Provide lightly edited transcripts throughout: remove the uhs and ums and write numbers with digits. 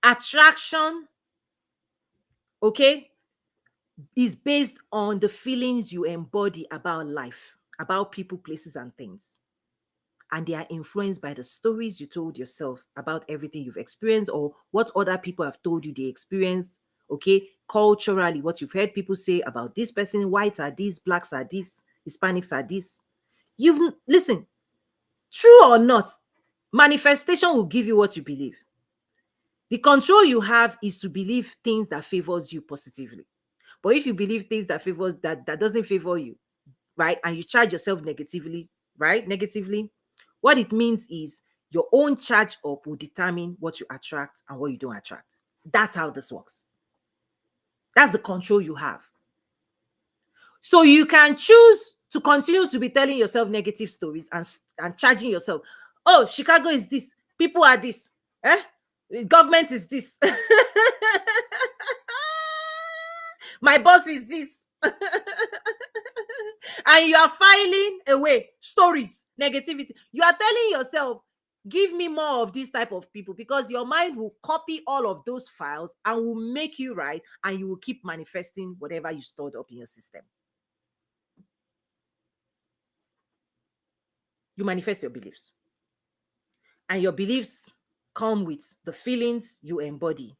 Attraction, okay, is based on the feelings you embody about life, about people, places, and things. And they are influenced by the stories you told yourself about everything you've experienced or what other people have told you they experienced. Okay, culturally, what you've heard people say about this person, whites are this, blacks are this, Hispanics are this. You've listen, true or not, manifestation will give you what you believe. The control you have is to believe things that favors you positively. But if you believe things that doesn't favor you, right, and you charge yourself negatively, right, negatively, what it means is your own charge up will determine what you attract and what you don't attract. That's how this works. That's the control you have. So you can choose to continue to be telling yourself negative stories and charging yourself. Oh, Chicago is this. People are this. Eh? Government is this. My boss is this. And you are filing away stories, negativity. You are telling yourself, give me more of this type of people, because your mind will copy all of those files and will make you right, and you will keep manifesting whatever you stored up in your system. You manifest your beliefs, and your beliefs come with the feelings you embody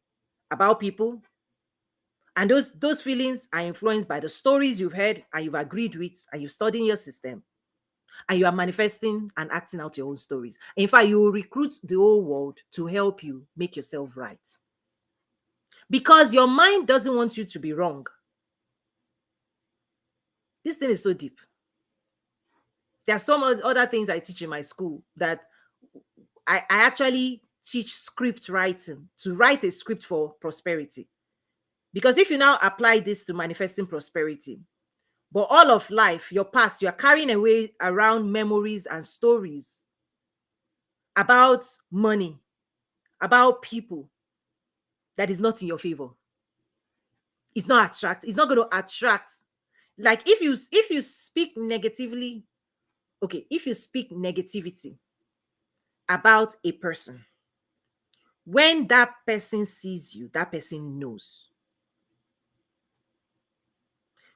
about people, and those feelings are influenced by the stories you've heard and you've agreed with and you've studied in your system, and you are manifesting and acting out your own stories. In fact, you will recruit the whole world to help you make yourself right, because your mind doesn't want you to be wrong. This thing is so deep. There are some other things I teach in my school that I actually teach script writing, to write a script for prosperity. Because if you now apply this to manifesting prosperity, but all of life, your past, you're carrying away around memories and stories about money, about people, that is not in your favor. It's not attract. It's not going to attract. Like if you speak negatively, okay, if you speak negativity about a person, when that person sees you, that person knows.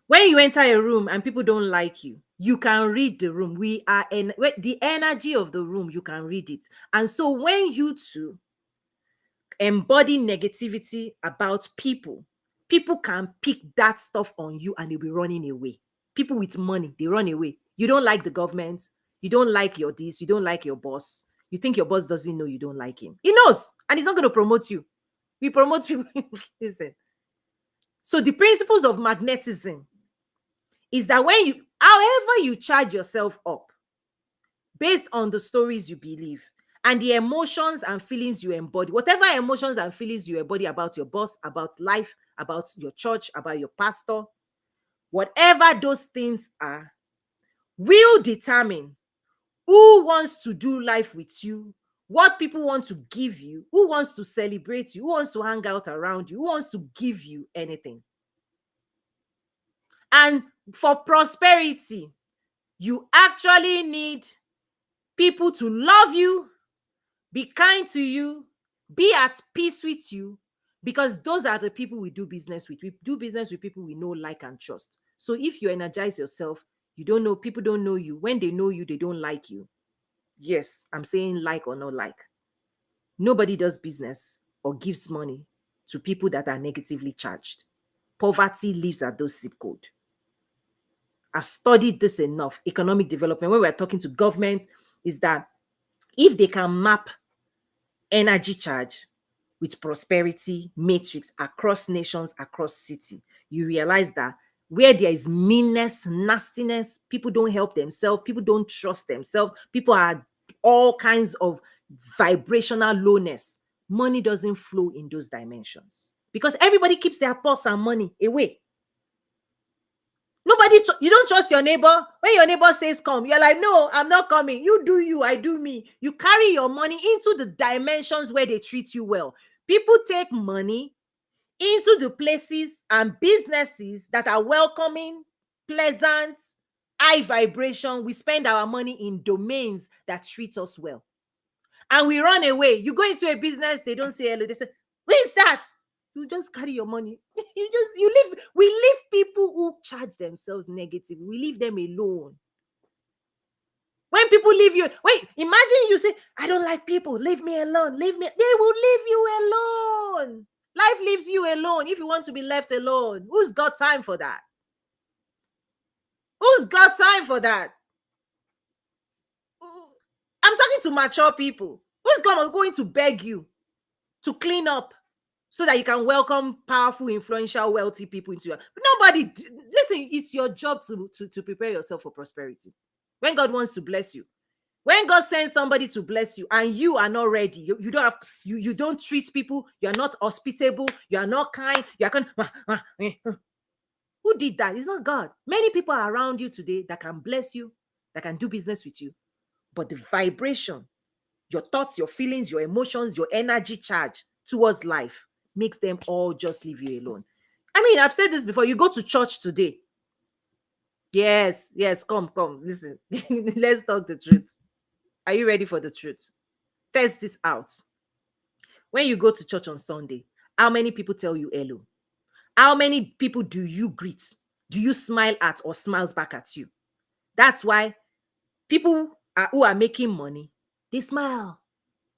When you enter a room and people don't like you, you can read the room. The energy of the room, you can read it. And so when you too embody negativity about people, people can pick that stuff on you and they'll be running away. People with money, they run away. You don't like the government. You don't like your this. You don't like your boss. You think your boss doesn't know you don't like him. He knows, and he's not going to promote you. We promote people. Listen. So the principles of magnetism is that however you charge yourself up based on the stories you believe and the emotions and feelings you embody, whatever emotions and feelings you embody about your boss, about life, about your church, about your pastor, whatever those things are, will determine who wants to do life with you, what people want to give you, who wants to celebrate you, who wants to hang out around you, who wants to give you anything. And for prosperity, you actually need people to love you, be kind to you, be at peace with you, because those are the people we do business with. We do business with people we know, like, and trust. So if you energize yourself, you don't know, people don't know you. When they know you, they don't like you. Yes, I'm saying like or not like. Nobody does business or gives money to people that are negatively charged. Poverty lives at those zip code. I've studied this enough. Economic development, when we're talking to government, is that if they can map energy charge with prosperity matrix across nations, across city, you realize that where there is meanness, nastiness, people don't help themselves, people don't trust themselves, people are all kinds of vibrational lowness, money doesn't flow in those dimensions because everybody keeps their purse and money away. You don't trust your neighbor. When your neighbor says come, you're like, no, I'm not coming. You do you, I do me. You carry your money into the dimensions where they treat you well. People take money into the places and businesses that are welcoming, pleasant, high vibration. We spend our money in domains that treat us well. And we run away. You go into a business, they don't say hello. They say, Who is that? You just carry your money. We leave people who charge themselves negative. We leave them alone. When people leave you, wait, imagine you say, I don't like people, leave me alone, leave me. They will leave you alone. Life leaves you alone if you want to be left alone. Who's got time for that? Who's got time for that? I'm talking to mature people. Who's going to beg you to clean up so that you can welcome powerful, influential, wealthy people into your... Nobody. Listen, it's your job to prepare yourself for prosperity. When God wants to bless you, when God sends somebody to bless you and you are not ready, you don't have, you don't treat people, you are not hospitable, you are not kind, you are kind. Who did that? It's not God. Many people are around you today that can bless you, that can do business with you, but the vibration, your thoughts, your feelings, your emotions, your energy charge towards life makes them all just leave you alone. I mean, I've said this before. You go to church today. Yes, come, listen. Let's talk the truth. Are you ready for the truth? Test this out. When you go to church on Sunday, how many people tell you hello? How many people do you greet? Do you smile at or smiles back at you? That's why people who are making money, they smile.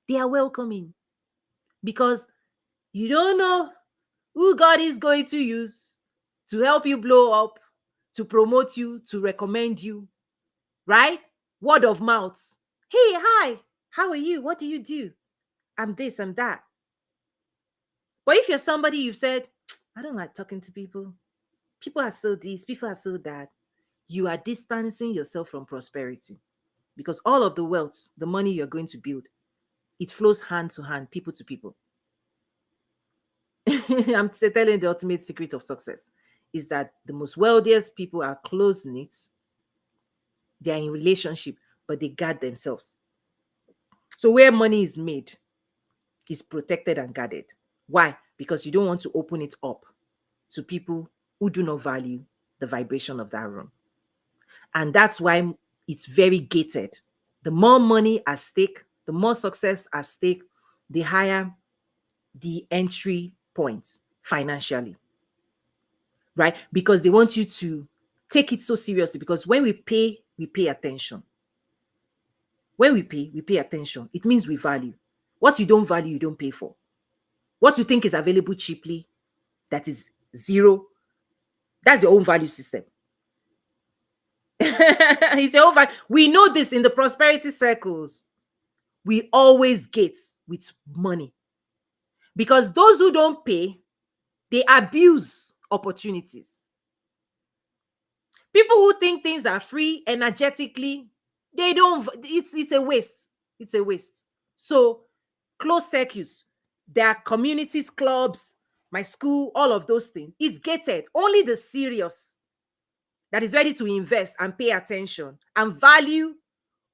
They are welcoming. Because you don't know who God is going to use to help you blow up, to promote you, to recommend you, right? Word of mouth. Hey, hi, how are you? What do you do? I'm this, I'm that. But if you're somebody you've said, I don't like talking to people, people are so this, people are so that, you are distancing yourself from prosperity. Because all of the wealth, the money you're going to build, it flows hand to hand, people to people. I'm telling the ultimate secret of success is that the most wealthiest people are close knit. They are in relationship, but they guard themselves. So where money is made is protected and guarded. Why? Because you don't want to open it up to people who do not value the vibration of that room. And that's why it's very gated. The more money at stake, the more success at stake, the higher the entry point financially. Right? Because they want you to take it so seriously. Because when we pay attention. When we pay attention. It means we value. What you don't value, you don't pay for. What you think is available cheaply, that is zero, that's your own value system. It's your own value. We know this in the prosperity circles. We always get with money. Because those who don't pay, they abuse opportunities. People who think things are free energetically, they don't, it's a waste. It's a waste. So close circuits, there are communities, clubs, my school, all of those things. It's gated. Only the serious that is ready to invest and pay attention and value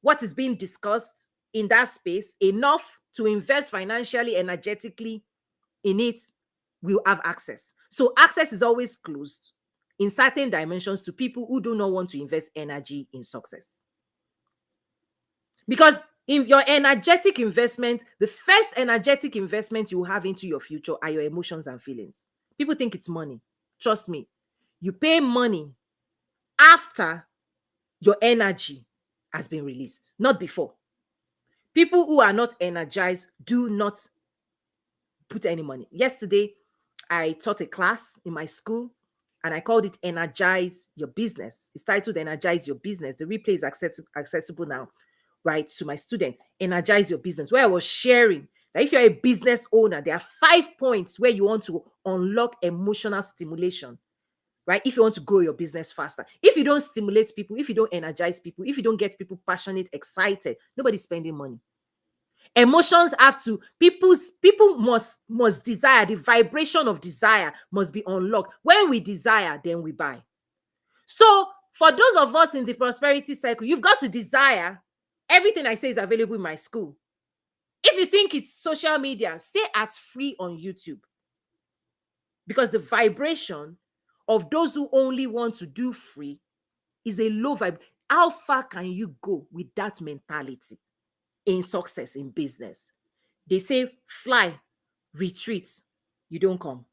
what is being discussed in that space enough to invest financially, energetically in it will have access. So access is always closed in certain dimensions to people who do not want to invest energy in success. Because in your energetic investment, the first energetic investment you have into your future are your emotions and feelings. People think it's money. Trust me. You pay money after your energy has been released, not before. People who are not energized do not put any money. Yesterday, I taught a class in my school and I called it Energize Your Business. It's titled Energize Your Business. The replay is accessible now, right, to my student. Energize Your Business, where I was sharing that if you're a business owner, there are 5 points where you want to unlock emotional stimulation, right? If you want to grow your business faster. If you don't stimulate people, if you don't energize people, if you don't get people passionate, excited, nobody's spending money. Emotions have to, people must desire. The vibration of desire must be unlocked. When we desire, then we buy. So for those of us in the prosperity cycle, you've got to desire. Everything I say is available in my school. If you think it's social media, stay at free on YouTube. Because the vibration of those who only want to do free is a low vibe. How far can you go with that mentality in success, in business? They say fly retreat, you don't come.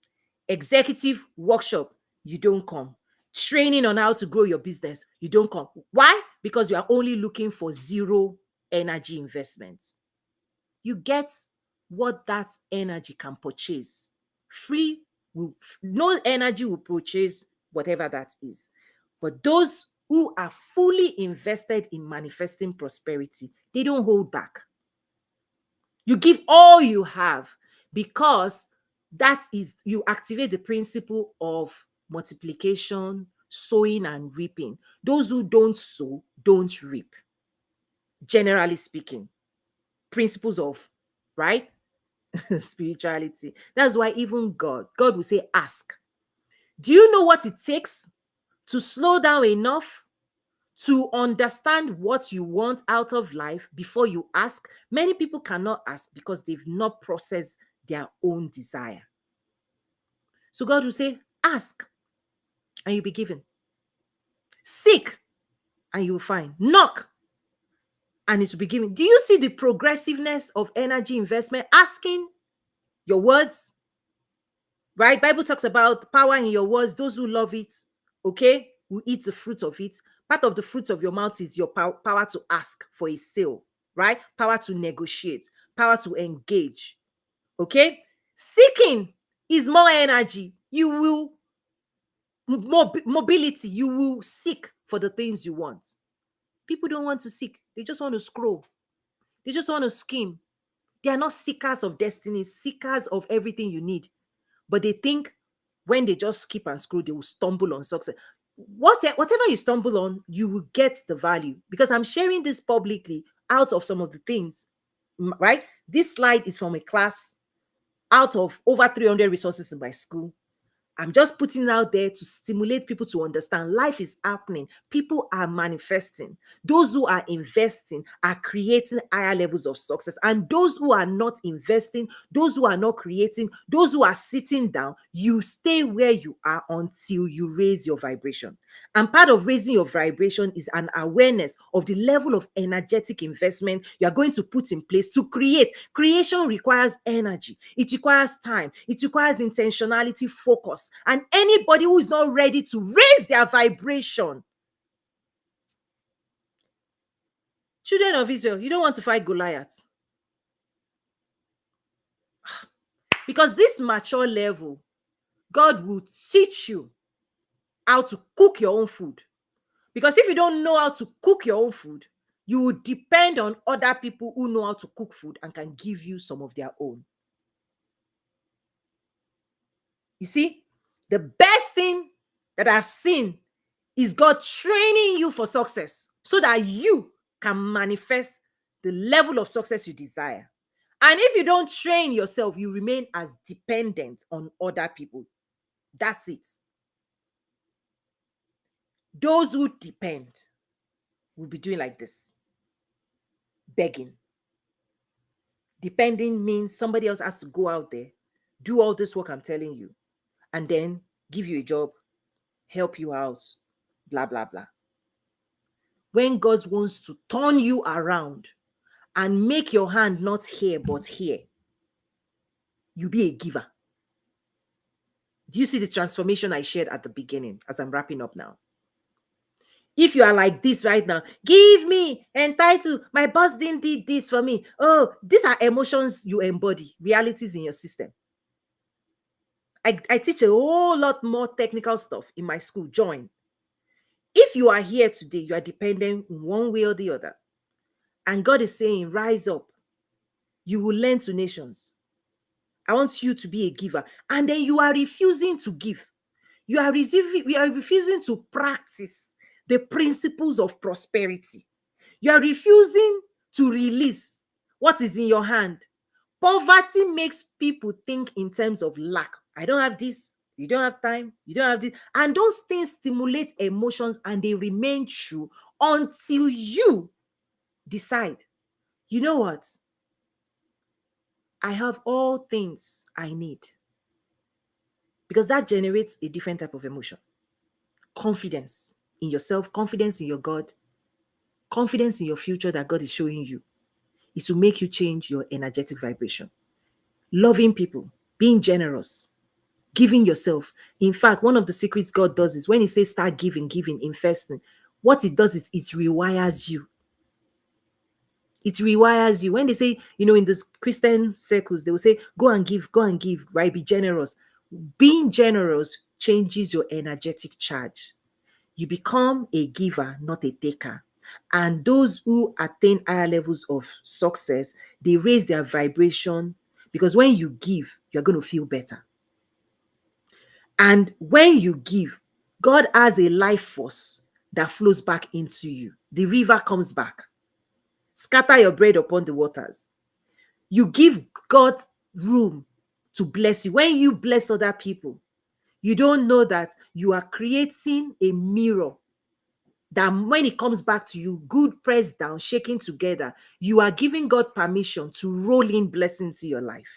Executive workshop, you don't come. Training on how to grow your business, you don't come. Why? Because you are only looking for zero energy investment. You get what that energy can purchase. Free will, no energy will purchase whatever that is. But those who are fully invested in manifesting prosperity, they don't hold back. You give all you have, because that is, you activate the principle of multiplication, sowing and reaping. Those who don't sow don't reap. Generally speaking, principles of, right? Spirituality. That's why even God will say, ask. Do you know what it takes to slow down enough to understand what you want out of life before you ask? Many people cannot ask because they've not processed their own desire. So God will say, ask and you'll be given. Seek and you will find. Knock and it will be given. Do you see the progressiveness of energy investment? Asking your words, right? Bible talks about power in your words. Those who love it, okay, will eat the fruit of it. Part of the fruits of your mouth is your power to ask for a sale, right? Power to negotiate, power to engage, okay? Seeking is more energy. You will mobility. You will seek for the things you want. People don't want to seek. They just want to scroll. They just want to scheme. They are not seekers of destiny, seekers of everything you need. But they think when they just skip and scroll, they will stumble on success. Whatever you stumble on, you will get the value, because I'm sharing this publicly out of some of the things, right? This slide is from a class out of over 300 resources in my school. I'm just putting it out there to stimulate people to understand life is happening. People are manifesting. Those who are investing are creating higher levels of success. And those who are not investing, those who are not creating, those who are sitting down, you stay where you are until you raise your vibration. And part of raising your vibration is an awareness of the level of energetic investment you are going to put in place to create. Creation requires energy. It requires time. It requires intentionality, focus. And anybody who is not ready to raise their vibration, children of Israel, you don't want to fight Goliath. Because this mature level, God will teach you how to cook your own food. Because if you don't know how to cook your own food, you will depend on other people who know how to cook food and can give you some of their own. You see, the best thing that I've seen is God training you for success so that you can manifest the level of success you desire. And if you don't train yourself, you remain as dependent on other people. That's it. Those who depend will be doing like this, begging. Depending means somebody else has to go out there, do all this work I'm telling you, and then give you a job, help you out, blah, blah, blah. When God wants to turn you around and make your hand not here but here, you be a giver. Do you see the transformation I shared at the beginning as I'm wrapping up now? If you are like this right now, give me, entitled, my boss didn't do this for me. Oh, these are emotions you embody, realities in your system. I teach a whole lot more technical stuff in my school. Join. If you are here today, you are dependent in one way or the other. And God is saying, rise up. You will lend to nations. I want you to be a giver. And then you are refusing to give. You are refusing to practice the principles of prosperity. You are refusing to release what is in your hand. Poverty makes people think in terms of lack. I don't have this. You don't have time. You don't have this. And those things stimulate emotions and they remain true until you decide, you know what? I have all things I need. Because that generates a different type of emotion. Confidence in yourself, confidence in your God, confidence in your future that God is showing you. It will make you change your energetic vibration. loving people, being generous, giving yourself. In fact, one of the secrets God does is when He says start giving, giving, investing, what it does is it rewires you. It rewires you. When they say, in this Christian circles, they will say, go and give, right? Be generous. Being generous changes your energetic charge. You become a giver, not a taker. And those who attain higher levels of success, they raise their vibration, because when you give, you're going to feel better. And when you give, God has a life force that flows back into you. The river comes back. Scatter your bread upon the waters. You give God room to bless you. When you bless other people, you don't know that you are creating a mirror that when it comes back to you, good pressed down, shaking together, you are giving God permission to roll in blessing to your life.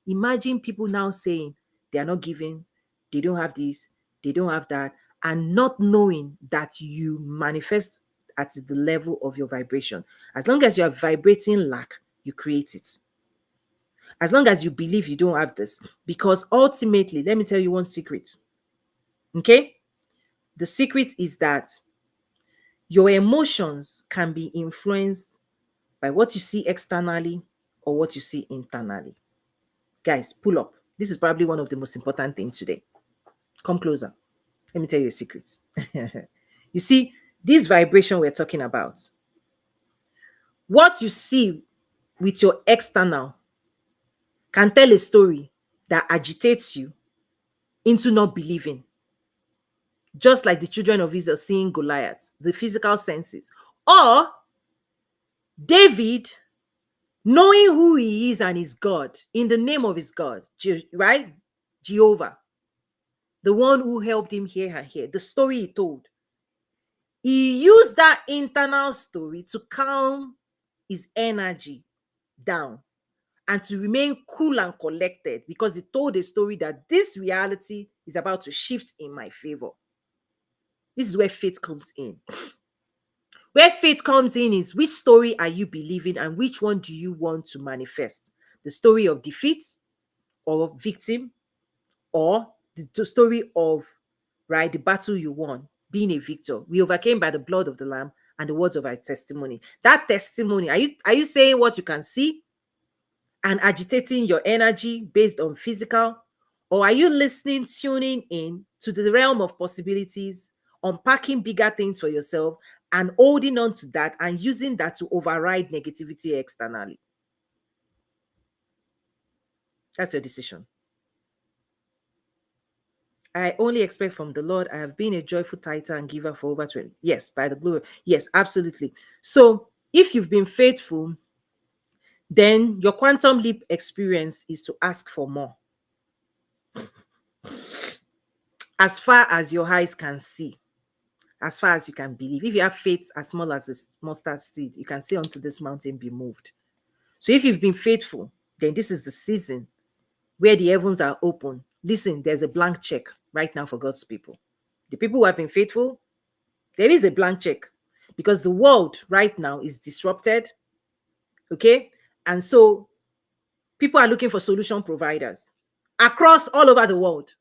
Imagine people now saying they are not giving, they don't have this, they don't have that, and not knowing that you manifest at the level of your vibration. As long as you are vibrating lack, you create it. As long as you believe you don't have this, because ultimately, let me tell you one secret. Okay? The secret is that your emotions can be influenced by what you see externally or what you see internally. Guys, pull up. This is probably one of the most important things today. Come closer. Let me tell you a secret. You see, this vibration we're talking about, what you see with your external can tell a story that agitates you into not believing. Just like the children of Israel seeing Goliath, the physical senses. Or David knowing who he is and his God, in the name of his God, right? Jehovah, the one who helped him here and here, the story he told. He used that internal story to calm his energy down and to remain cool and collected, because he told a story that this reality is about to shift in my favor. This is where faith comes in. Where faith comes in is, which story are you believing and which one do you want to manifest? The story of defeat or victim, or the story of, right, the battle you won, being a victor. We overcame by the blood of the Lamb and the words of our testimony. That testimony, are you saying what you can see and agitating your energy based on physical? Or are you listening, tuning in to the realm of possibilities, unpacking bigger things for yourself and holding on to that and using that to override negativity externally? That's your decision. I only expect from the Lord. I have been a joyful tither and giver for over 20. Yes, by the glory. Yes, absolutely. So if you've been faithful, then your quantum leap experience is to ask for more. As far as your eyes can see, as far as you can believe. If you have faith as small as a mustard seed, you can say unto this mountain, be moved. So if you've been faithful, then this is the season where the heavens are open. Listen, there's a blank check right now for God's people. The people who have been faithful, there is a blank check, because the world right now is disrupted. Okay. And so people are looking for solution providers across all over the world.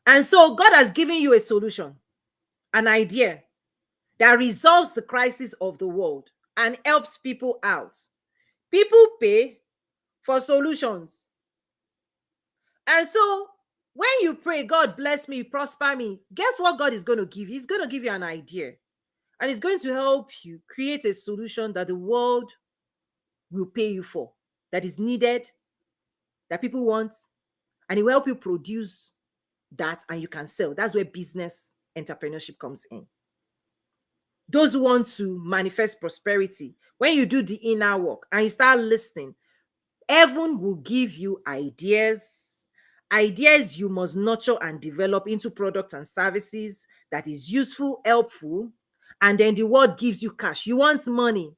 And so God has given you a solution, an idea that resolves the crisis of the world and helps people out. People pay for solutions. And so when you pray, God bless me, prosper me, guess what God is going to give you? He's going to give you an idea. And it's going to help you create a solution that the world will pay you for, that is needed, that people want, and it will help you produce that and you can sell. That's where business entrepreneurship comes in. Those who want to manifest prosperity, when you do the inner work and you start listening, heaven will give you ideas you must nurture and develop into products and services that is useful, helpful, and then the world gives you cash. You want money,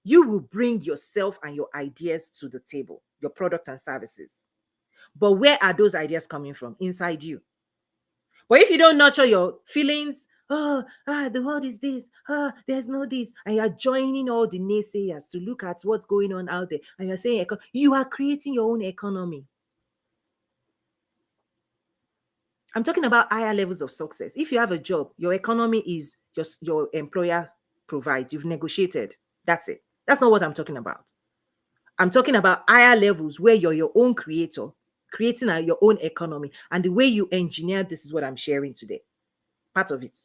you will bring yourself and your ideas to the table, your product and services. But where are those ideas coming from? Inside you. But if you don't nurture your feelings, the world is this, there's no this, and you're joining all the naysayers to look at what's going on out there, and you're saying, you are creating your own economy. I'm talking about higher levels of success. If you have a job, your economy is just your employer provides, you've negotiated. That's it. That's not what I'm talking about. I'm talking about higher levels where you're your own creator, creating your own economy. And the way you engineer this is what I'm sharing today. Part of it.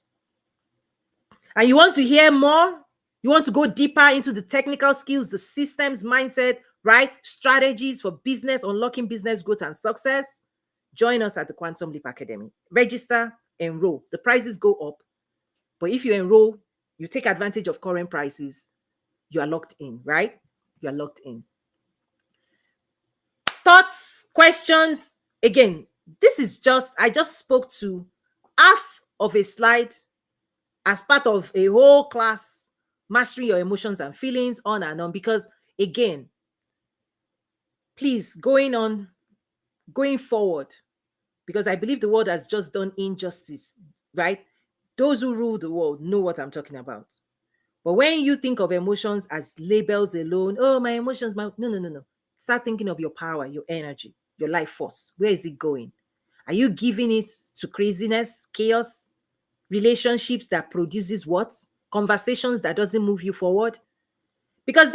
And you want to hear more? You want to go deeper into the technical skills, the systems, mindset, right? Strategies for business, unlocking business growth and success? Join us at the Quantum Leap Academy. Register, enroll. The prices go up. But if you enroll, you take advantage of current prices, you are locked in, right? You are locked in. Thoughts, questions? Again, this is I just spoke to half of a slide as part of a whole class, mastering your emotions and feelings, on and on. Because again, please, going forward, because I believe the world has just done injustice, right? Those who rule the world know what I'm talking about. But when you think of emotions as labels alone, oh, my emotions, no, no, no, no. Start thinking of your power, your energy, your life force. Where is it going? Are you giving it to craziness, chaos, relationships that produces what? Conversations that doesn't move you forward? Because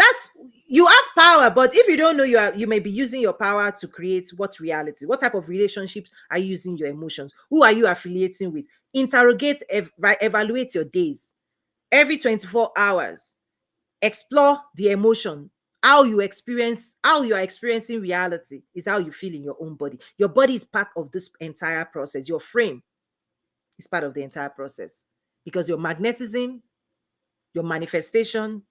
you have power, but if you don't know, you may be using your power to create what reality? What type of relationships are you using your emotions? Who are you affiliating with? Interrogate, evaluate your days. Every 24 hours, explore the emotion. How you are experiencing reality is how you feel in your own body. Your body is part of this entire process. Your frame is part of the entire process, because your magnetism, your manifestation,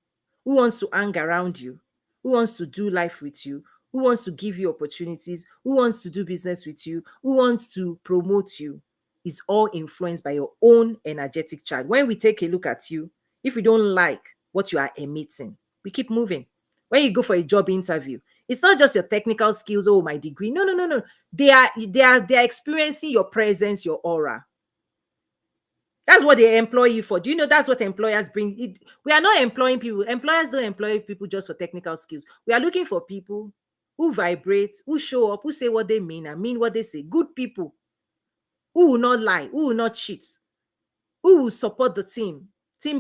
who wants to hang around you, who wants to do life with you, who wants to give you opportunities, who wants to do business with you, who wants to promote you, is all influenced by your own energetic charge. When we take a look at you, if we don't like what you are emitting, we keep moving. When you go for a job interview, it's not just your technical skills, oh, my degree. No, no, no, no. They are experiencing your presence, your aura. That's what they employ you for. Do you know that's what employers bring? We are not employing people. Employers don't employ people just for technical skills. We are looking for people who vibrate, who show up, who say what they mean and mean what they say. Good people who will not lie, who will not cheat, who will support the team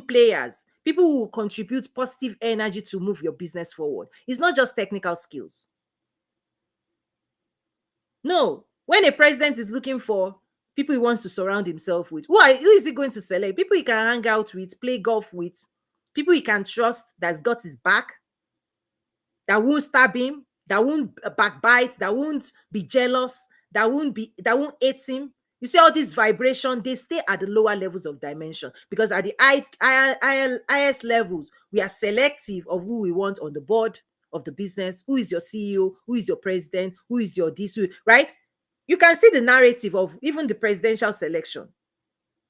players, people who will contribute positive energy to move your business forward. It's not just technical skills. No, when a president is looking for people he wants to surround himself with, who is he going to select? People he can hang out with, play golf with, people he can trust, that's got his back, that won't stab him, that won't backbite, that won't be jealous, that won't hate him. You see all this vibration, they stay at the lower levels of dimension, because at the highest levels, we are selective of who we want on the board of the business. Who is your CEO? Who is your president? Who is your this? Right? You can see the narrative of even the presidential selection.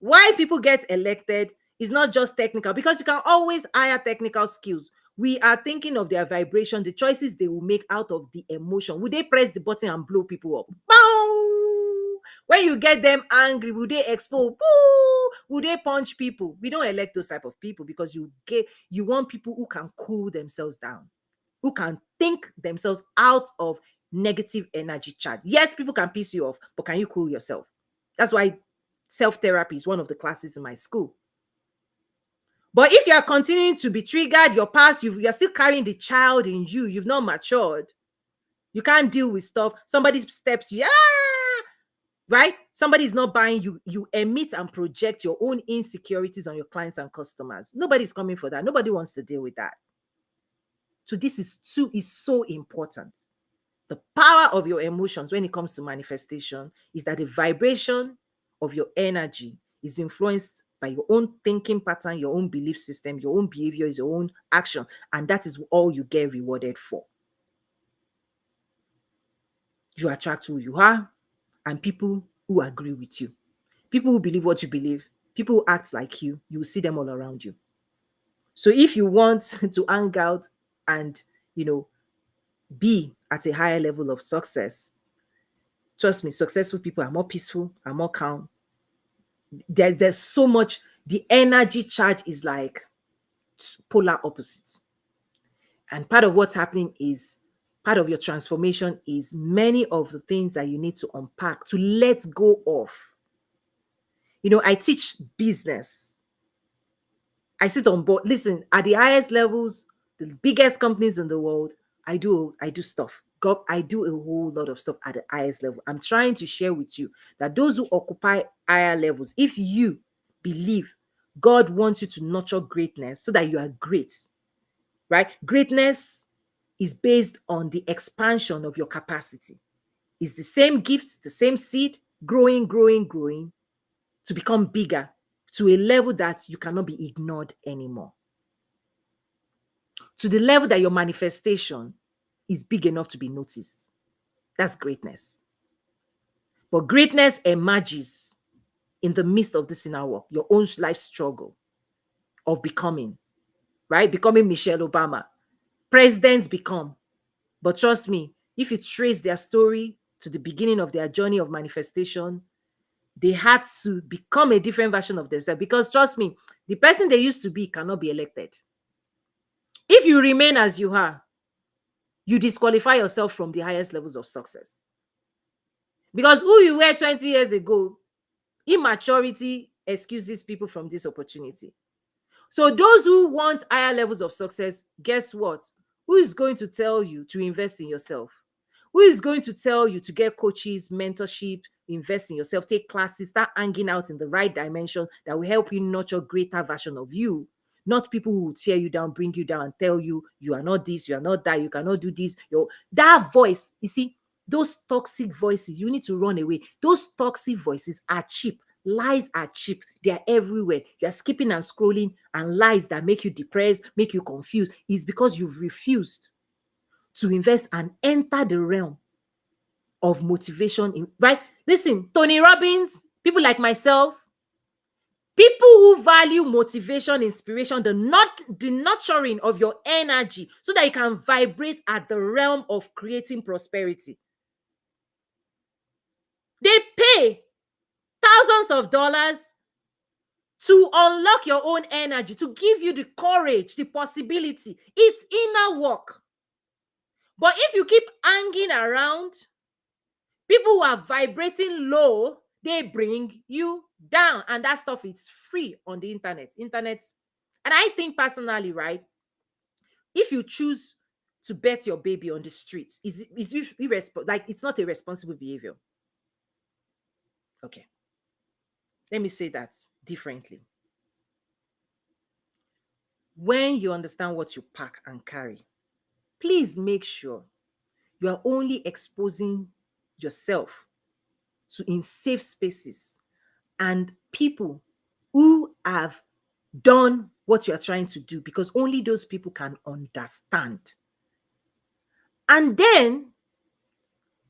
Why people get elected is not just technical, because you can always hire technical skills. We are thinking of their vibration, the choices they will make out of the emotion. Would they press the button and blow people up? Bow! When you get them angry, will they explode? Boo! Will they punch people? We don't elect those type of people, because you want people who can cool themselves down, who can think themselves out of negative energy charge. Yes, people can piss you off, but can you cool yourself? That's why self-therapy is one of the classes in my school. But if you are continuing to be triggered, your past, you're still carrying the child in you, you've not matured, you can't deal with stuff, somebody steps you, right? Somebody is not buying you, you emit and project your own insecurities on your clients and customers. Nobody's coming for that. Nobody wants to deal with that. So this is so important. The power of your emotions when it comes to manifestation is that the vibration of your energy is influenced by your own thinking pattern, your own belief system, your own behaviors, your own action. And that is all you get rewarded for. You attract who you are and people who agree with you. People who believe what you believe, people who act like you will see them all around you. So if you want to hang out and, be at a higher level of success, trust me, successful people are more peaceful, are more calm. There's so much, the energy charge is like polar opposites. And part of what's happening is, part of your transformation is many of the things that you need to unpack, to let go of. I teach business. I sit on board. Listen, at the highest levels, the biggest companies in the world, I do stuff. God, I do a whole lot of stuff at the highest level. I'm trying to share with you that those who occupy higher levels, if you believe God wants you to nurture greatness so that you are great, right? Greatness is based on the expansion of your capacity. It's the same gift, the same seed, growing, growing, growing to become bigger to a level that you cannot be ignored anymore. To the level that your manifestation is big enough to be noticed. That's greatness. But greatness emerges in the midst of this inner work, your own life struggle of becoming, right? Becoming Michelle Obama. Presidents become. But trust me, if you trace their story to the beginning of their journey of manifestation, they had to become a different version of themselves. Because trust me, the person they used to be cannot be elected. If you remain as you are, you disqualify yourself from the highest levels of success. Because who you were 20 years ago, immaturity excuses people from this opportunity. So those who want higher levels of success, guess what? Who is going to tell you to invest in yourself? Who is going to tell you to get coaches, mentorship, invest in yourself, take classes, start hanging out in the right dimension that will help you nurture greater version of you? Not people who will tear you down, bring you down, and tell you you are not this, you are not that, you cannot do this. That voice, you see, those toxic voices, you need to run away. Those toxic voices are cheap. Lies are cheap. They are everywhere. You are skipping and scrolling, and lies that make you depressed, make you confused, is because you've refused to invest and enter the realm of motivation. Right? Listen, Tony Robbins, people like myself, people who value motivation, inspiration, the nurturing of your energy so that you can vibrate at the realm of creating prosperity. They pay thousands of dollars to unlock your own energy, to give you the courage, the possibility. It's inner work. But if you keep hanging around people who are vibrating low, they bring you down. And that stuff is free on the internet. And I think personally, right, if you choose to bet your baby on the streets, like it's not a responsible behavior. Okay. Let me say that differently. When you understand what you pack and carry, please make sure you are only exposing yourself to in safe spaces and people who have done what you are trying to do, because only those people can understand. And then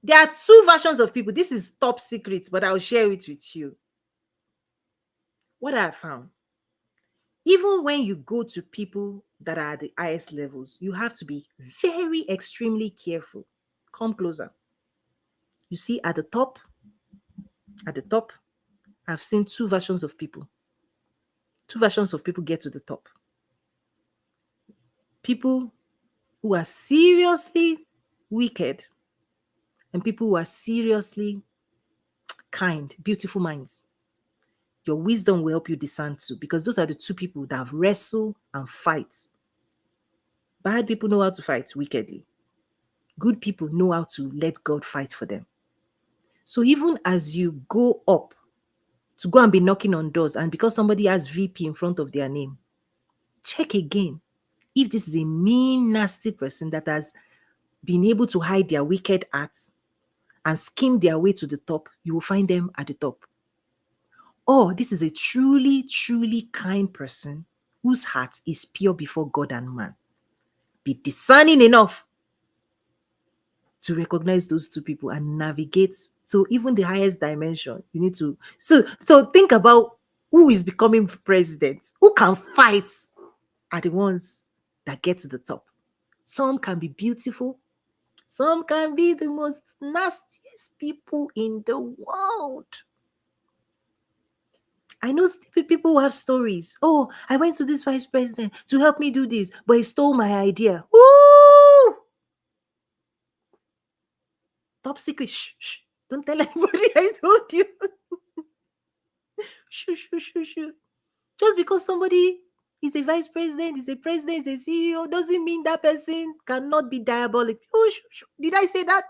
there are two versions of people. This is top secret, but I'll share it with you. What I found, even when you go to people that are at the highest levels, you have to be very extremely careful. Come closer. You see, at the top, I've seen two versions of people. Two versions of people get to the top. People who are seriously wicked and people who are seriously kind, beautiful minds. Your wisdom will help you discern too, because those are the two people that wrestle and fight. Bad people know how to fight wickedly. Good people know how to let God fight for them. So even as you go up to go and be knocking on doors, and because somebody has VP in front of their name, check again if this is a mean, nasty person that has been able to hide their wicked acts and skim their way to the top. You will find them at the top. Or this is a truly, truly kind person whose heart is pure before God and man. Be discerning enough to recognize those two people and navigate. So even the highest dimension, you need to. So think about who is becoming president. Who can fight are the ones that get to the top. Some can be beautiful. Some can be the most nastiest people in the world. I know people who have stories. Oh, I went to this vice president to help me do this, but he stole my idea. Woo! Top secret. Shh, shh. Don't tell anybody I told you. shoo, shoo, shoo, shoo. Just because somebody is a vice president, is a president, is a CEO, doesn't mean that person cannot be diabolic. Shoo, shoo, shoo. Did I say that?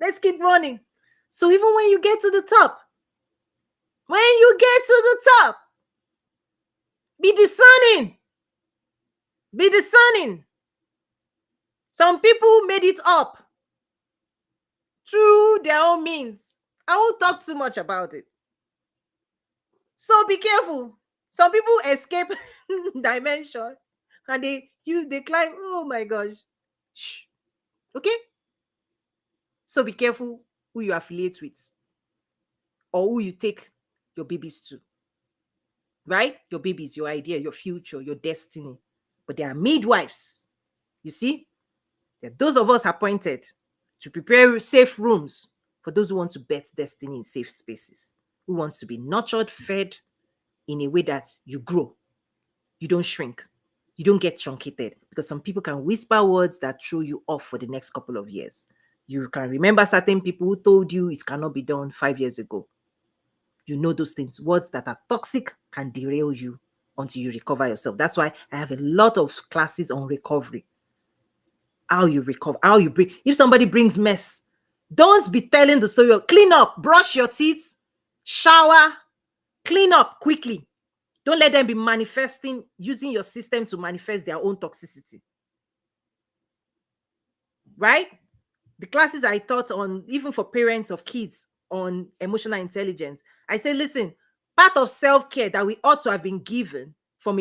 Let's keep running. So even when you get to the top, be discerning. Be discerning. Some people made it up through their own means. I won't talk too much about it. So be careful. Some people escape dimension and they climb. Oh my gosh. Shh. Okay? So be careful who you affiliate with or who you take your babies to. Right? Your babies, your idea, your future, your destiny. But they are midwives. You see? They're those of us appointed to prepare safe rooms for those who want to bet destiny in safe spaces, who wants to be nurtured, fed in a way that you grow. You don't shrink. You don't get truncated, because some people can whisper words that throw you off for the next couple of years. You can remember certain people who told you it cannot be done 5 years ago. You know those things. Words that are toxic can derail you until you recover yourself. That's why I have a lot of classes on recovery. How you recover, how you bring. If somebody brings mess, don't be telling the story of clean up, brush your teeth, shower, clean up quickly. Don't let them be manifesting, using your system to manifest their own toxicity. Right? The classes I taught on, even for parents of kids, on emotional intelligence, I say, listen, part of self-care that we ought to have been given from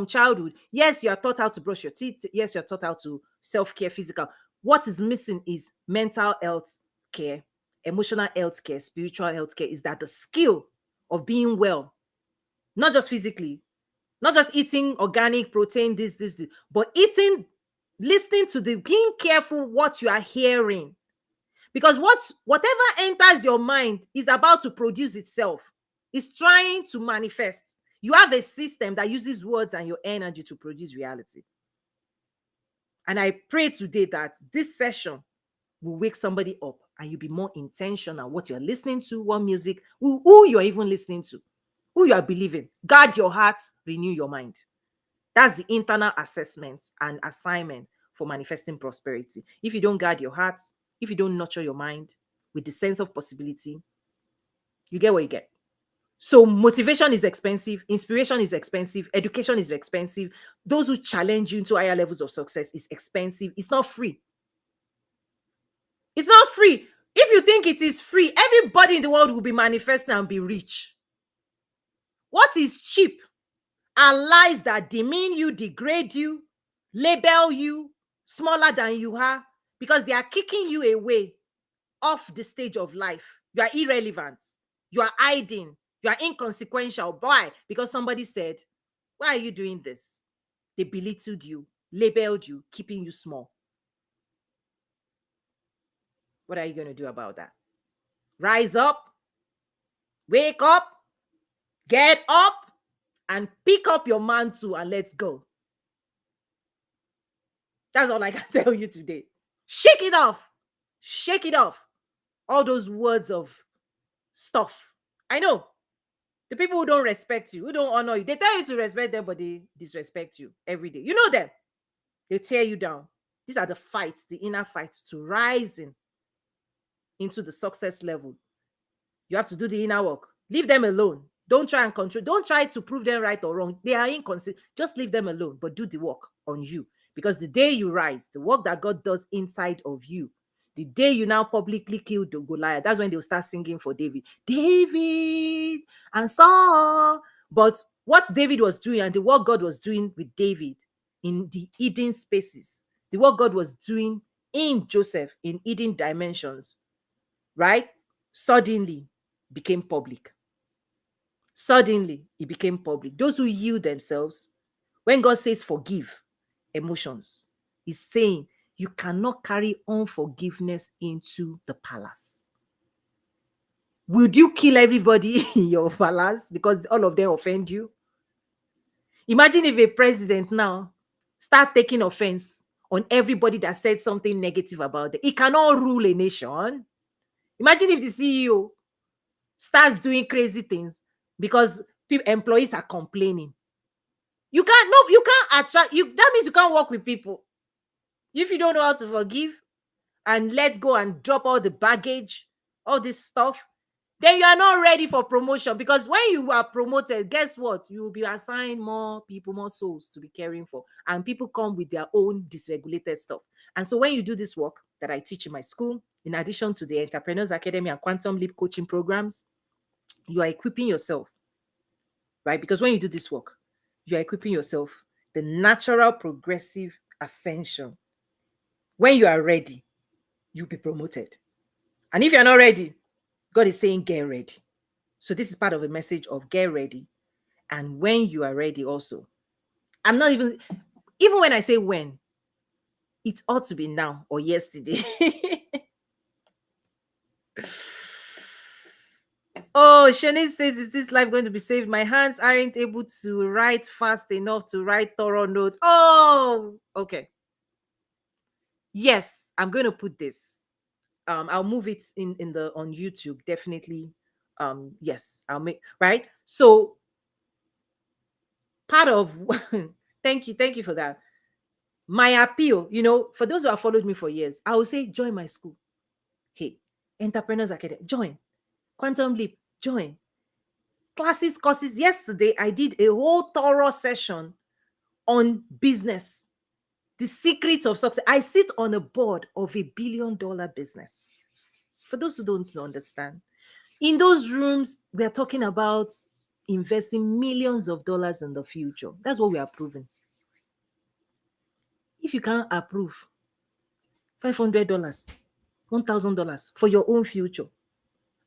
childhood. Yes, you are taught how to brush your teeth. Yes, you're taught how to self-care, physical. What is missing is mental health care, emotional health care, spiritual health care. Is that the skill of being well, not just physically, not just eating organic protein, this, but eating, listening to being careful what you are hearing. Because whatever enters your mind is about to produce itself. It's trying to manifest. You have a system that uses words and your energy to produce reality. And I pray today that this session will wake somebody up and you'll be more intentional what you're listening to, what music, who you're even listening to, who you are believing. Guard your heart, renew your mind. That's the internal assessment and assignment for manifesting prosperity. If you don't guard your heart, if you don't nurture your mind with the sense of possibility, you get what you get. So motivation is expensive, inspiration is expensive, education is expensive. Those who challenge you into higher levels of success is expensive. It's not free. It's not free. If you think it is free, everybody in the world will be manifesting and be rich. What is cheap are lies that demean you, degrade you, label you smaller than you are, because they are kicking you away off the stage of life. You are irrelevant. You are hiding. You are inconsequential. Why? Because somebody said, why are you doing this? They belittled you, labeled you, keeping you small. What are you going to do about that? Rise up, wake up, get up, and pick up your mantle and let's go. That's all I can tell you today. Shake it off. Shake it off. All those words of stuff. I know the people who don't respect you, who don't honor you, they tell you to respect them, but they disrespect you every day. You know them. They tear you down. These are the fights, the inner fights to rising into the success level. You have to do the inner work. Leave them alone. Don't try and control. Don't try to prove them right or wrong. They are inconsistent. Just leave them alone, but do the work on you. Because the day you rise, the work that God does inside of you, the day you now publicly kill the Goliath, that's when they'll start singing for David. David and Saul. But what David was doing and the work God was doing with David in the hidden spaces, the work God was doing in Joseph in hidden dimensions, right? Suddenly became public. Suddenly it became public. Those who yield themselves, when God says forgive emotions, He's saying you cannot carry unforgiveness into the palace. Would you kill everybody in your palace because all of them offend you? Imagine if a president now start taking offense on everybody that said something negative about them. He cannot rule a nation. Imagine if the CEO starts doing crazy things because employees are complaining. You can't, no, you can't attract, you, that means you can't work with people. If you don't know how to forgive and let go and drop all the baggage, all this stuff, then you are not ready for promotion. Because when you are promoted, guess what? You will be assigned more people, more souls to be caring for. And people come with their own dysregulated stuff. And so when you do this work that I teach in my school, in addition to the Entrepreneurs Academy and Quantum Leap coaching programs, you are equipping yourself, right? Because when you do this work, you are equipping yourself the natural progressive ascension. When you are ready, you'll be promoted. And if you're not ready, God is saying, get ready. So this is part of a message of get ready. And when you are ready also, I'm not even when I say when, it ought to be now or yesterday. Oh, Shani says, is this life going to be saved? My hands aren't able to write fast enough to write thorough notes. Oh, okay. Yes, I'm going to put this. I'll move it in the on YouTube, definitely. Yes, I'll make, right. So part of thank you for that. My appeal, for those who have followed me for years, I will say join my school. Hey, Entrepreneurs Academy, join. Quantum Leap, join. Classes, courses. Yesterday, I did a whole thorough session on business, the secrets of success. I sit on a board of $1 billion business. For those who don't understand, in those rooms, we are talking about investing millions of dollars in the future. That's what we are proving. If you can't approve $500, $1,000 for your own future,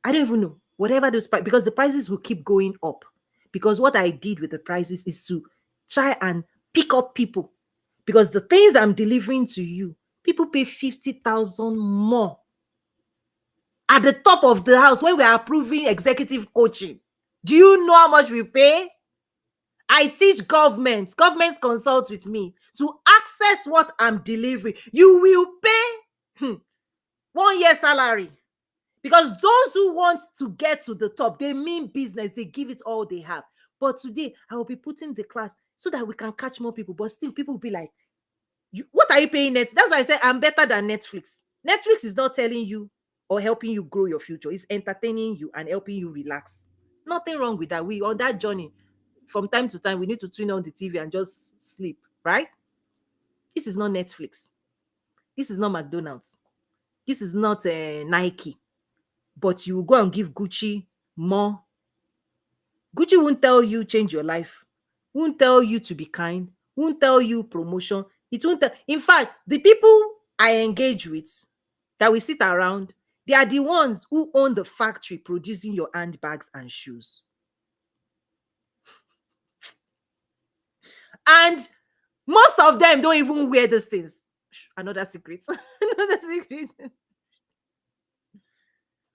I don't even know. Whatever those prices, because the prices will keep going up. Because what I did with the prices is to try and pick up people. Because the things I'm delivering to you, people pay 50,000 more at the top of the house when we are approving executive coaching. Do you know how much we pay? I teach governments consult with me to access what I'm delivering. You will pay 1 year salary. Because those who want to get to the top, they mean business, they give it all they have. But today, I will be putting the class so that we can catch more people. But still, people will be like, what are you paying Netflix? That's why I say I'm better than Netflix. Netflix is not telling you or helping you grow your future. It's entertaining you and helping you relax. Nothing wrong with that. We on that journey. From time to time, we need to tune on the TV and just sleep, right? This is not Netflix. This is not McDonald's. This is not Nike. But you will go and give Gucci more. Gucci won't tell you change your life, won't tell you to be kind, won't tell you promotion. It won't tell. In fact, the people I engage with that we sit around, they are the ones who own the factory producing your handbags and shoes. And most of them don't even wear those things. Another secret. Another secret.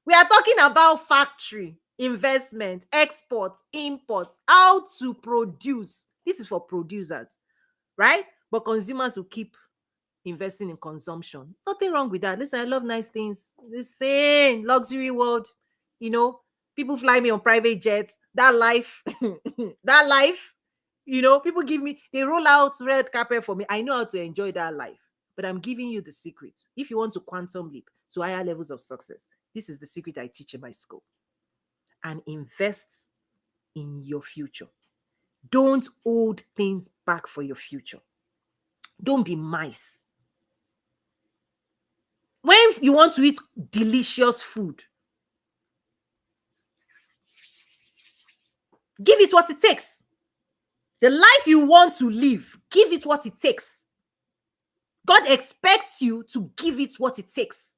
We are talking about factory, investment, export, import, how to produce. This is for producers, right? But consumers will keep investing in consumption. Nothing wrong with that. Listen, I love nice things. Listen, luxury world, people fly me on private jets. That life, that life, people give me, they roll out red carpet for me. I know how to enjoy that life. But I'm giving you the secret. If you want to quantum leap to higher levels of success, this is the secret I teach in my school. And invest in your future. Don't hold things back for your future. Don't be mice. When you want to eat delicious food, give it what it takes. The life you want to live, give it what it takes. God expects you to give it what it takes.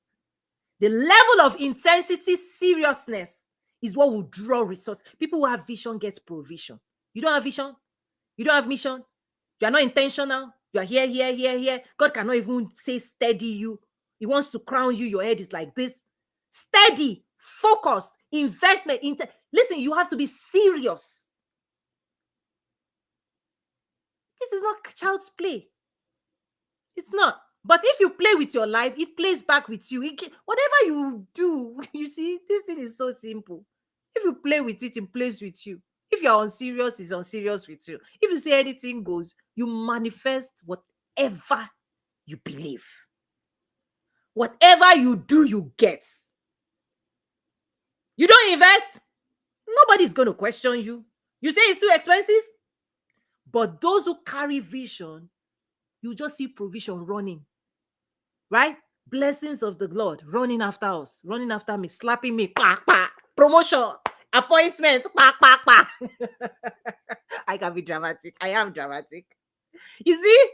The level of intensity, seriousness is what will draw resources. People who have vision get provision. You don't have vision? You don't have mission? You are not intentional? You are here, here, here, here. God cannot even say steady you. He wants to crown you. Your head is like this. Steady, focused, investment. Listen, you have to be serious. This is not child's play. It's not. But if you play with your life, it plays back with you. Whatever you do, you see, this thing is so simple. If you play with it, it plays with you. If you're unserious, he's unserious with you. If you say anything goes, you manifest whatever you believe. Whatever you do, you get. You don't invest, nobody's going to question you. You say it's too expensive, but those who carry vision, you just see provision running, right? Blessings of the Lord running after us, running after me, slapping me, pa, pa, promotion, appointment, pa, pa, pa. I can be dramatic. I am dramatic. You see,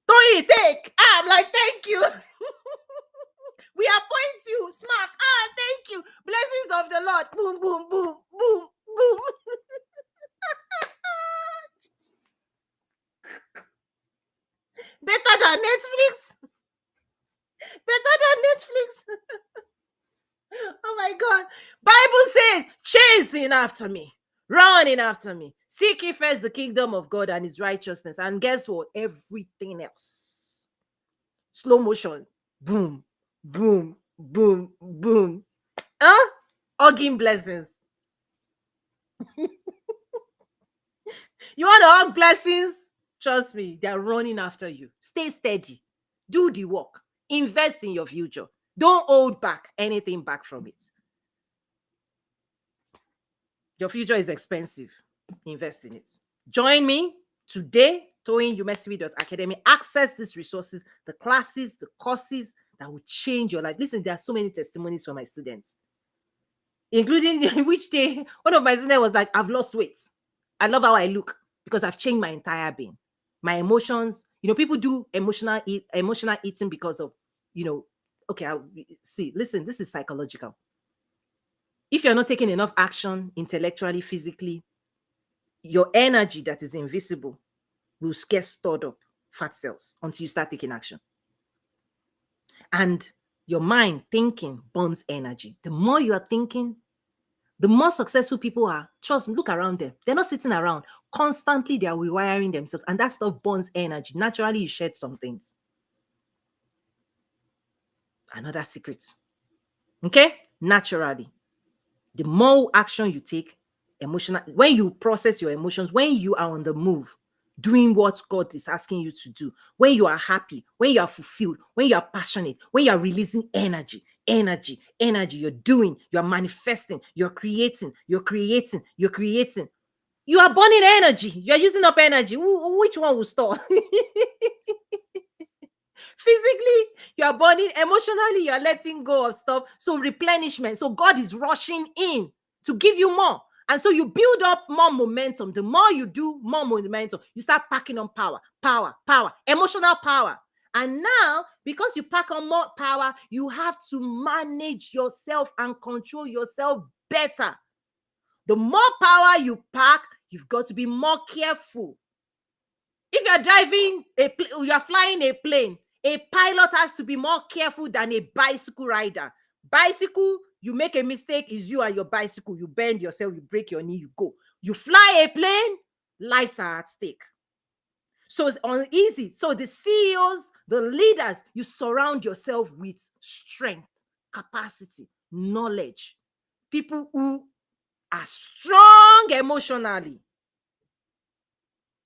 Toyin, take. I'm like, thank you. We appoint you, smack. Thank you. Blessings of the Lord. Boom, boom, boom, boom, boom. Better than Netflix. Better than Netflix. Oh my God. Bible says, chasing after me, running after me. Seek ye first the kingdom of God and his righteousness. And guess what? Everything else. Slow motion. Boom, boom, boom, boom. Hugging blessings. You want to hug blessings? Trust me, they're running after you. Stay steady. Do the work. Invest in your future. Don't hold back anything back from it. Your future is expensive. Invest in it. Join me today, toyinumesiri.academy. Access these resources, the classes, the courses that will change your life. Listen, there are so many testimonies from my students, including which day one of my students was like, I've lost weight. I love how I look because I've changed my entire being. My emotions, people do emotional eating because of, okay, see, listen, this is psychological. If you're not taking enough action intellectually, physically, your energy that is invisible will get stored up fat cells until you start taking action. And your mind thinking burns energy. The more you are thinking, the more successful people are. Trust me, look around them. They're not sitting around. Constantly, they are rewiring themselves. And that stuff burns energy. Naturally, you shed some things. Another secret. Okay? Naturally. The more action you take, when you process your emotions, when you are on the move, doing what God is asking you to do, when you are happy, when you are fulfilled, when you are passionate, when you are releasing energy, you're doing, you're manifesting, you're creating. You are burning energy. You're using up energy. Which one will store? Physically, you are burning. Emotionally, you are letting go of stuff. So replenishment. So God is rushing in to give you more. And so you build up more momentum. The more you do, more momentum. You start packing on power, emotional power. And now, because you pack on more power, you have to manage yourself and control yourself better. The more power you pack, you've got to be more careful. If you're driving you're flying a plane, a pilot has to be more careful than a bicycle rider. Bicycle, you make a mistake, is you and your bicycle. You bend yourself, you break your knee, you go. You fly a plane, lives are at stake. So it's uneasy. So the CEOs, the leaders, you surround yourself with strength, capacity, knowledge. People who are strong emotionally.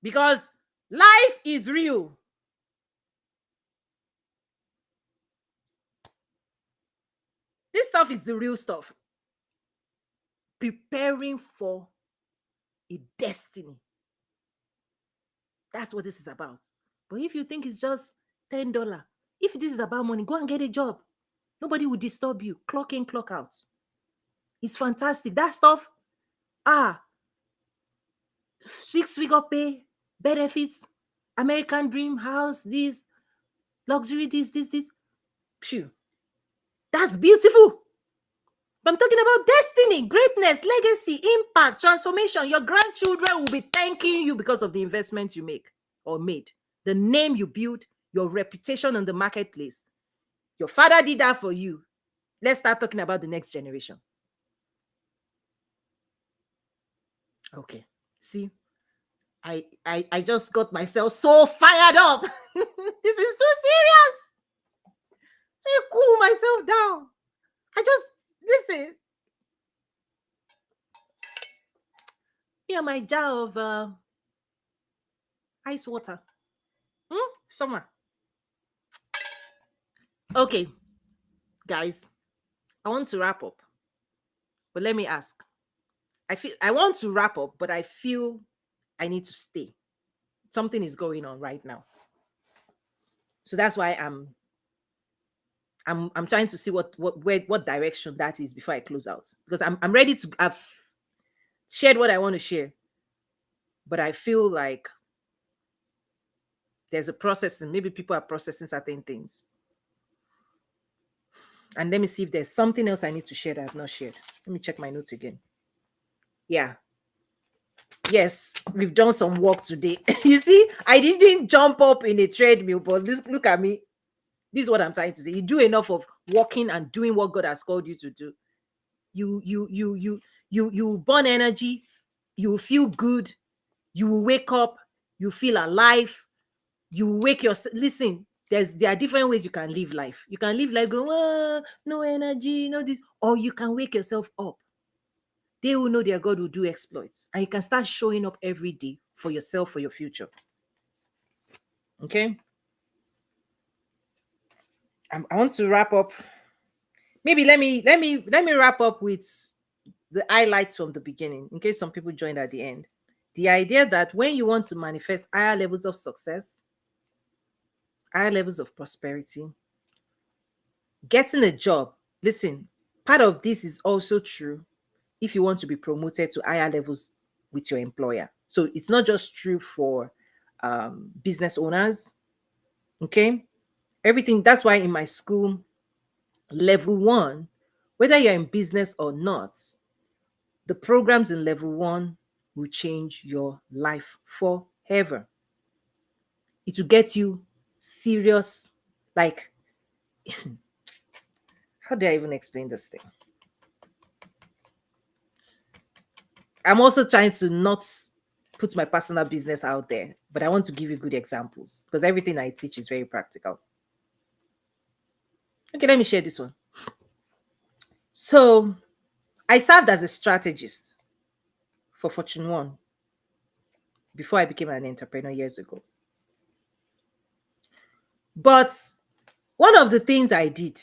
Because life is real. This stuff is the real stuff. Preparing for a destiny. That's what this is about. But if you think it's just $10, if this is about money, go and get a job. Nobody will disturb you. Clock in, clock out. It's fantastic. That stuff, 6-figure pay, benefits, American dream house, this, luxury, this. Phew. That's beautiful. But I'm talking about destiny, greatness, legacy, impact, transformation. Your grandchildren will be thanking you because of the investments you make or made. The name you build, your reputation in the marketplace. Your father did that for you. Let's start talking about the next generation. Okay. See, I just got myself so fired up. This is too serious. I cool myself down. Listen. Me and my jar of ice water. Summer. Okay, guys, I want to wrap up, but let me ask. I want to wrap up, but I feel I need to stay. Something is going on right now, so that's why I'm trying to see what direction that is before I close out, because I'm ready to. I've shared what I want to share, but I feel like there's a process, and maybe people are processing certain things. And let me see if there's something else I need to share that I've not shared. Let me check my notes again. Yeah. Yes, we've done some work today. You see, I didn't jump up in a treadmill, but look at me. This is what I'm trying to say. You do enough of walking and doing what God has called you to do. You burn energy, you feel good, you will wake up, you feel alive, you wake your listen. There are different ways you can live life. You can live life going, no energy, no this, or you can wake yourself up. They will know their God will do exploits, and you can start showing up every day for yourself, for your future. Okay. I want to wrap up. Maybe let me wrap up with the highlights from the beginning, in case some people joined at the end. The idea that when you want to manifest higher levels of success, higher levels of prosperity, getting a job. Listen, part of this is also true if you want to be promoted to higher levels with your employer. So it's not just true for business owners. Okay. Everything. That's why in my school, level one, whether you're in business or not, the programs in level one will change your life forever. It will get you serious. Like, how do I even explain this thing? I'm also trying to not put my personal business out there, but I want to give you good examples because everything I teach is very practical. Okay, let me share this one. So, I served as a strategist for Fortune 1 before I became an entrepreneur years ago. But one of the things I did,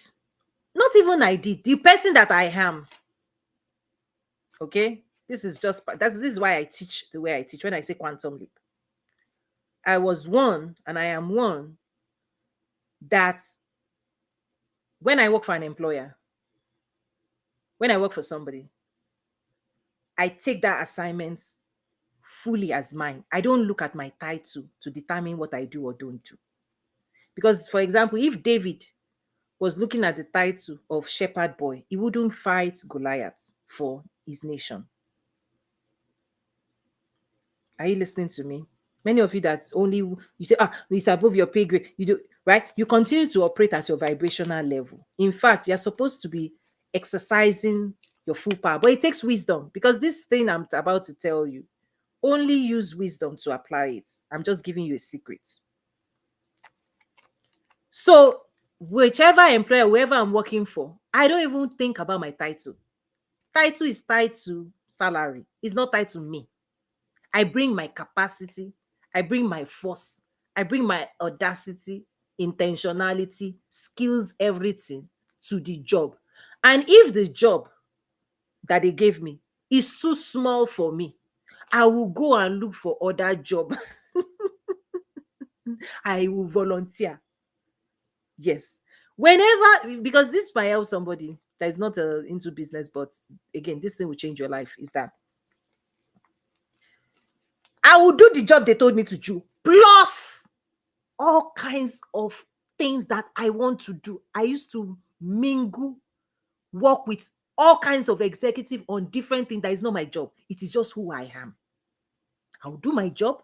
not even I did, the person that I am, okay, this is why I teach the way I teach. When I say quantum leap, I was one and I am one that when I work for an employer, when I work for somebody, I take that assignment fully as mine. I don't look at my title to determine what I do or don't do. Because, for example, if David was looking at the title of shepherd boy, he wouldn't fight Goliath for his nation. Are you listening to me? Many of you that only you say, it's above your pay grade. You do right. You continue to operate at your vibrational level. In fact, you're supposed to be exercising your full power, but it takes wisdom because this thing I'm about to tell you, only use wisdom to apply it. I'm just giving you a secret. So, whichever employer, whoever I'm working for, I don't even think about my title. Title is tied to salary. It's not tied to me. I bring my capacity, I bring my force, I bring my audacity, intentionality, skills, everything to the job. And if the job that they gave me is too small for me, I will go and look for other job. I will volunteer. Yes. Whenever, because this might help somebody that is not into business, but again, this thing will change your life, is that I will do the job they told me to do, plus all kinds of things that I want to do. I used to mingle, work with all kinds of executive on different things. That is not my job. It is just who I am. I'll do my job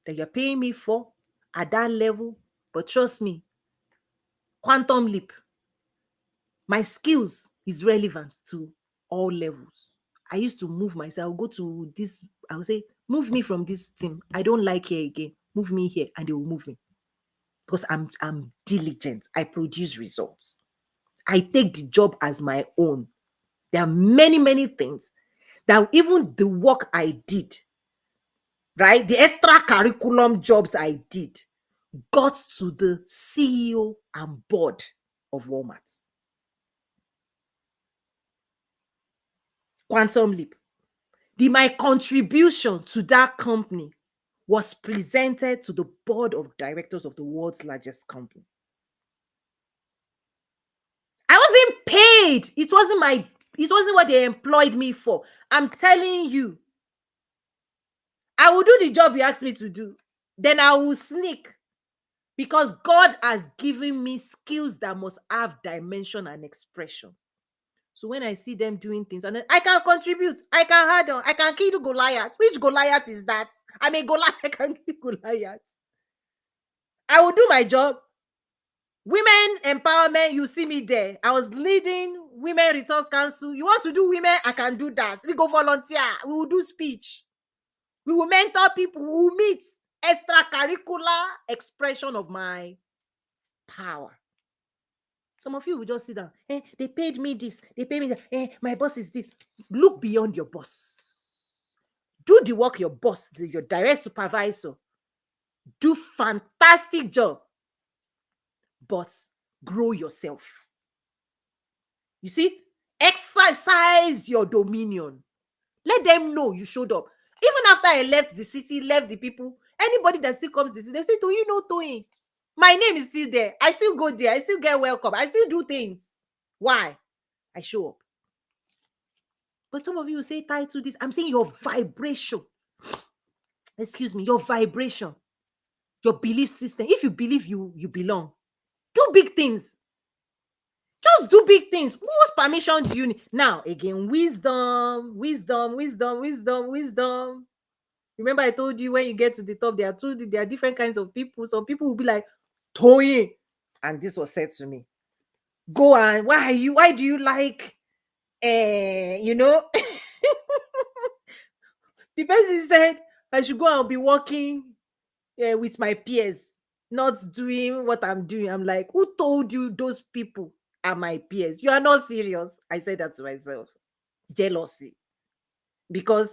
that you're paying me for at that level. But trust me, quantum leap, my skills is relevant to all levels. I used to move myself. I'll go to this, I would say, move me from this team. I don't like here again. Move me here, and they will move me. Because I'm diligent. I produce results. I take the job as my own. There are many, many things that even the work I did, right? The extra curriculum jobs I did got to the CEO and board of Walmart. Quantum leap. My contribution to that company was presented to the board of directors of the world's largest company. I wasn't paid. It wasn't what they employed me for. I'm telling you, I will do the job you asked me to do. Then I will sneak because God has given me skills that must have dimension and expression. So when I see them doing things, and then I can contribute, I can handle, I can kill Goliath. Which Goliath is that? I'm a Goliath. I can kill Goliath. I will do my job. Women empowerment, you see me there. I was leading Women Resource Council. You want to do women? I can do that. We go volunteer. We will do speech. We will mentor people. We will meet. Extracurricular expression of my power. Some of you will just sit down. They paid me this. They paid me that. My boss is this. Look beyond your boss. Do the work your boss, your direct supervisor. Do fantastic job. But grow yourself. You see? Exercise your dominion. Let them know you showed up. Even after I left the city, left the people, anybody that still comes to the city, they say, "Do you know Toyin? My name is still there. I still go there. I still get welcome. I still do things." Why? I show up. But some of you say tied to this. I'm saying your vibration. Excuse me, your vibration, your belief system. If you believe you belong, do big things. Just do big things. Whose permission do you need? Now, again, wisdom, wisdom, wisdom, wisdom, wisdom. Remember, I told you when you get to the top, there are different kinds of people. Some people will be like, Toyin. And this was said to me. Go on. Why do you like you know? The person said I should go and be working with my peers, not doing what I'm doing. I'm like, who told you those people are my peers? You are not serious. I said that to myself. Jealousy. Because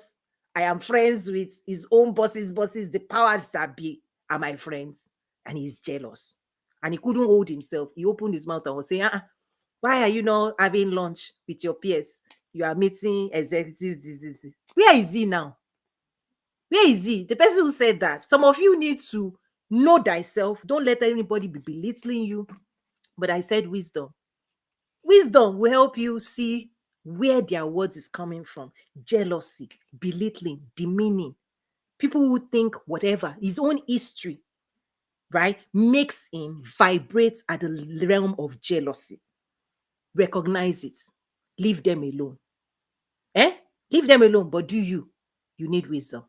I am friends with his own bosses, the powers that be are my friends. And he's jealous. And he couldn't hold himself. He opened his mouth and was saying, why are you not having lunch with your peers? You are meeting executives. This. Where is he now? Where is he? The person who said that. Some of you need to know thyself. Don't let anybody be belittling you. But I said wisdom. Wisdom will help you see where their words is coming from. Jealousy, belittling, demeaning. People who think whatever, his own history, right, makes him vibrate at the realm of jealousy. Recognize it. Leave them alone. Leave them alone, but do you need wisdom.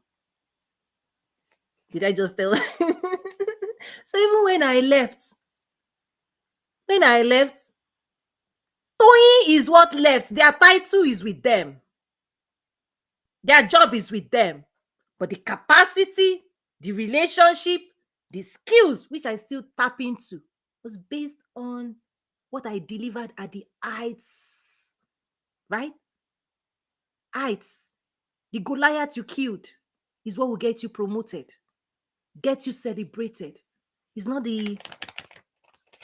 Did I just tell? So even when I left, Toyin is what left. Their title is with them. Their job is with them. But the capacity, the relationship, the skills, which I still tap into, was based on what I delivered at the heights. Right? Heights. The Goliath you killed is what will get you promoted, get you celebrated. It's not the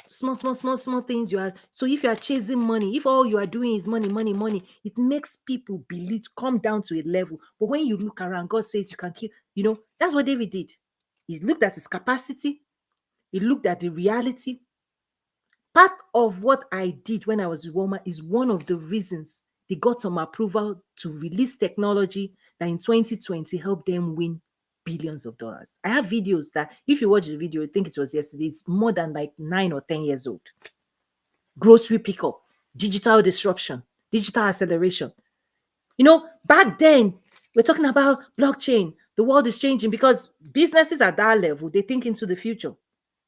small things you are. So if you are chasing money, if all you are doing is money, it makes people believe, come down to a level. But when you look around, God says you can kill. That's what David did. He looked at his capacity. He looked at the reality. Part of what I did when I was with Walmart is one of the reasons they got some approval to release technology that in 2020 helped them win billions of dollars. I have videos that, if you watch the video, I think it was yesterday, it's more than like 9 or 10 years old. Grocery pickup, digital disruption, digital acceleration. Back then, we're talking about blockchain. The world is changing because businesses at that level, they think into the future.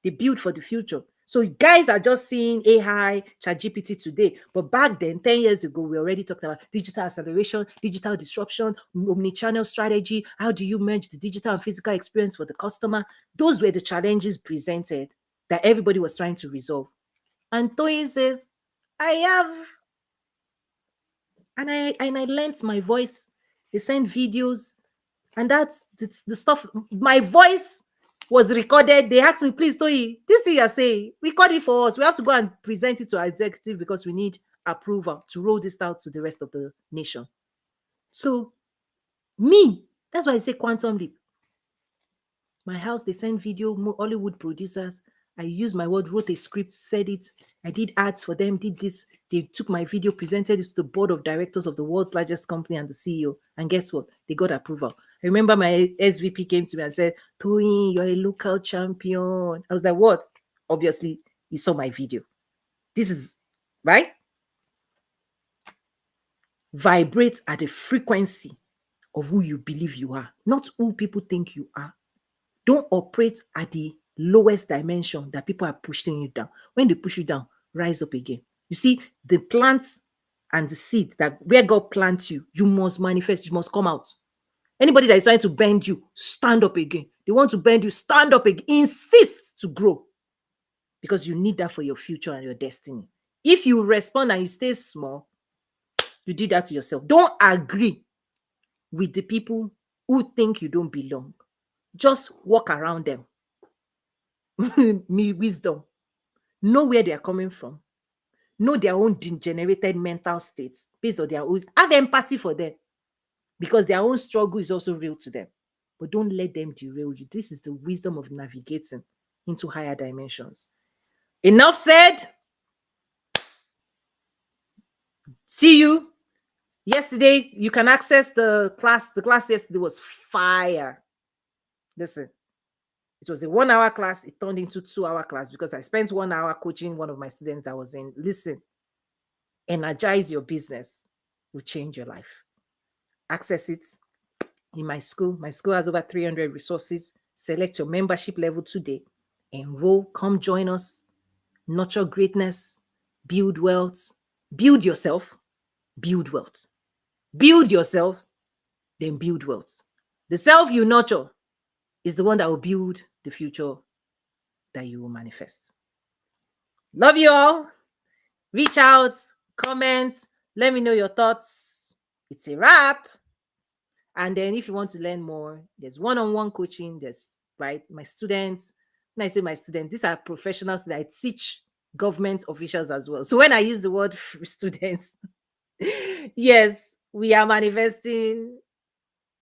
They build for the future. So guys are just seeing AI, ChatGPT today. But back then, 10 years ago, we already talked about digital acceleration, digital disruption, omni-channel strategy. How do you merge the digital and physical experience for the customer? Those were the challenges presented that everybody was trying to resolve. And Toyin says, I have, and I lent my voice. They sent videos. And that's the stuff. My voice was recorded. They asked me, please, Toyi, this thing you're saying, record it for us. We have to go and present it to our executive because we need approval to roll this out to the rest of the nation. So, me, that's why I say quantum leap. My house, they send video, Hollywood producers. I used my word, wrote a script, said it. I did ads for them, did this. They took my video, presented it to the board of directors of the world's largest company and the CEO. And guess what? They got approval. I remember my SVP came to me and said, Toyin, you're a local champion. I was like, what? Obviously, he saw my video. This is, right? Vibrate at the frequency of who you believe you are, not who people think you are. Don't operate at the lowest dimension that people are pushing you down. When they push you down, rise up again. You see, the plants and the seed that where God plants you, you must manifest, you must come out. Anybody that is trying to bend you, stand up again. They want to bend you, stand up again. Insist to grow because you need that for your future and your destiny. If you respond and you stay small, you do that to yourself. Don't agree with the people who think you don't belong. Just walk around them. Me wisdom. Know where they are coming from. Know their own degenerated mental states based on their own. Have empathy for them because their own struggle is also real to them. But don't let them derail you. This is the wisdom of navigating into higher dimensions. Enough said. See you yesterday. You can access the class. The class yesterday was fire. Listen. It was a 1 hour class. It turned into 2 hour class because I spent 1 hour coaching one of my students that was in. Listen, energize your business will change your life. Access it in my school. My school has over 300 resources. Select your membership level today. Enroll. Come join us. Nurture greatness. Build wealth. Build yourself. Build wealth. Build yourself. Then build wealth. The self you nurture is the one that will build the future that you will manifest. Love you all. Reach out, comment, let me know your thoughts. It's a wrap. And then if you want to learn more, there's one-on-one coaching. There's, right, my students. When I say my students, these are professionals that I teach government officials as well. So when I use the word students, yes, we are manifesting